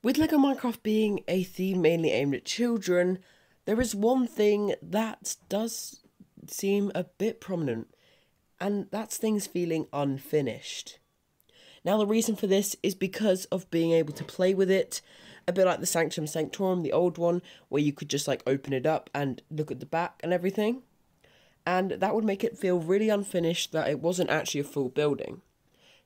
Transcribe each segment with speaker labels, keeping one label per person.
Speaker 1: With LEGO Minecraft being a theme mainly aimed at children, there is one thing that does seem a bit prominent, and that's things feeling unfinished. Now, the reason for this is because of being able to play with it, a bit like the Sanctum Sanctorum, the old one, where you could just like open it up and look at the back and everything. And that would make it feel really unfinished, that it wasn't actually a full building.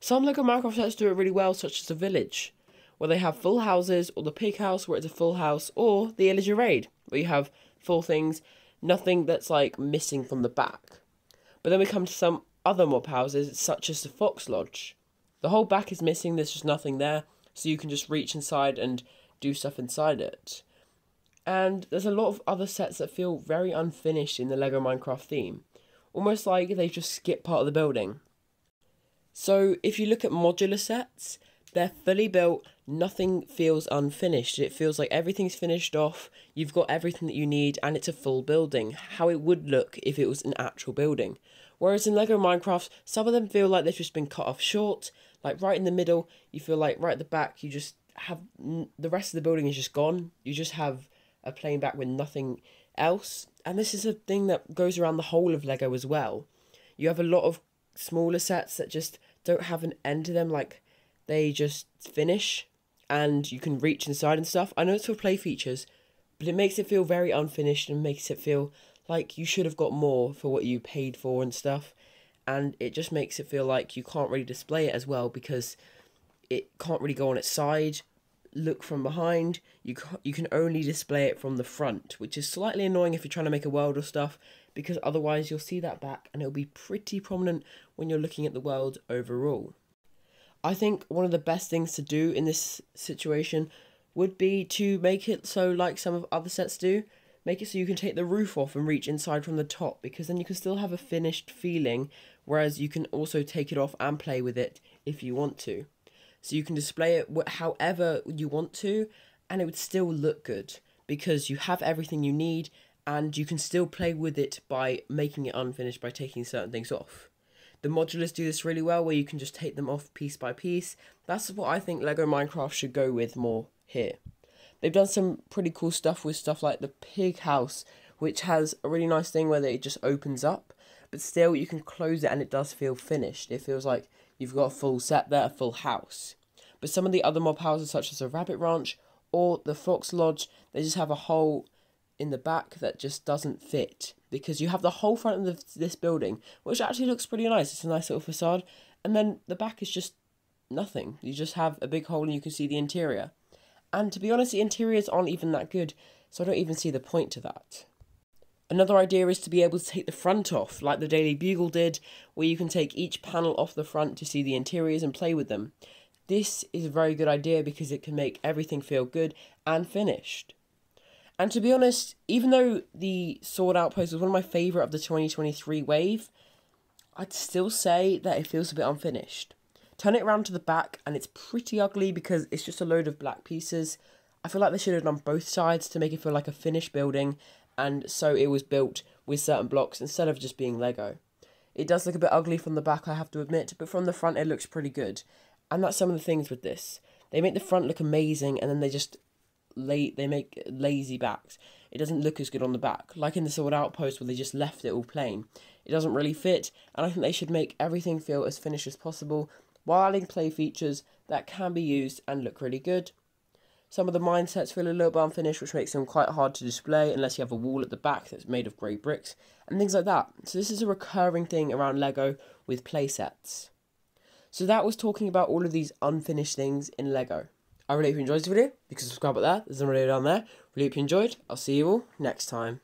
Speaker 1: Some LEGO Minecraft sets do it really well, such as the village, where they have full houses, or the pig house where it's a full house, or the Illager Raid, where you have full things, nothing that's like missing from the back. But then we come to some other mob houses, such as the Fox Lodge. The whole back is missing, there's just nothing there, so you can just reach inside and do stuff inside it. And there's a lot of other sets that feel very unfinished in the LEGO Minecraft theme, almost like they just skip part of the building. So if you look at modular sets, they're fully built, nothing feels unfinished. It feels like everything's finished off, you've got everything that you need, and it's a full building, how it would look if it was an actual building. Whereas in LEGO Minecraft, some of them feel like they've just been cut off short, like right in the middle, you feel like right at the back, you just have, the rest of the building is just gone, you just have a plain back with nothing else. And this is a thing that goes around the whole of LEGO as well. You have a lot of smaller sets that just don't have an end to them, like they just finish and you can reach inside and stuff. I know it's for play features, but it makes it feel very unfinished and makes it feel like you should have got more for what you paid for and stuff. And it just makes it feel like you can't really display it as well, because it can't really go on its side, look from behind. You can only display it from the front, which is slightly annoying if you're trying to make a world or stuff, because otherwise you'll see that back and it'll be pretty prominent when you're looking at the world overall. I think one of the best things to do in this situation would be to make it so, like some of other sets do, make it so you can take the roof off and reach inside from the top, because then you can still have a finished feeling, whereas you can also take it off and play with it if you want to. So you can display it however you want to, and it would still look good, because you have everything you need, and you can still play with it by making it unfinished by taking certain things off. The modulars do this really well, where you can just take them off piece by piece. That's what I think LEGO Minecraft should go with more here. They've done some pretty cool stuff with stuff like the pig house, which has a really nice thing where it just opens up, but still you can close it and it does feel finished. It feels like you've got a full set there, a full house. But some of the other mob houses, such as the Rabbit Ranch or the Fox Lodge, they just have a hole in the back that just doesn't fit, because you have the whole front of this building, which actually looks pretty nice. It's a nice little facade, and then the back is just nothing. You just have a big hole and you can see the interior. And to be honest, the interiors aren't even that good, so I don't even see the point to that. Another idea is to be able to take the front off, like the Daily Bugle did, where you can take each panel off the front to see the interiors and play with them. This is a very good idea because it can make everything feel good and finished. And to be honest, even though the Sword Outpost was one of my favourite of the 2023 wave, I'd still say that it feels a bit unfinished. Turn it around to the back and it's pretty ugly because it's just a load of black pieces. I feel like they should have done both sides to make it feel like a finished building, and so it was built with certain blocks instead of just being Lego. It does look a bit ugly from the back, I have to admit, but from the front it looks pretty good. And that's some of the things with this. They make the front look amazing, and then they make lazy backs. It doesn't look as good on the back, like in the Sword Outpost where they just left it all plain. It doesn't really fit, and I think they should make everything feel as finished as possible, while adding play features that can be used and look really good. Some of the mine sets feel a little bit unfinished, which makes them quite hard to display unless you have a wall at the back that's made of grey bricks, and things like that. So this is a recurring thing around Lego with play sets. So that was talking about all of these unfinished things in Lego. I really hope you enjoyed this video. You can subscribe up there, there's a video down there. Really hope you enjoyed. I'll see you all next time.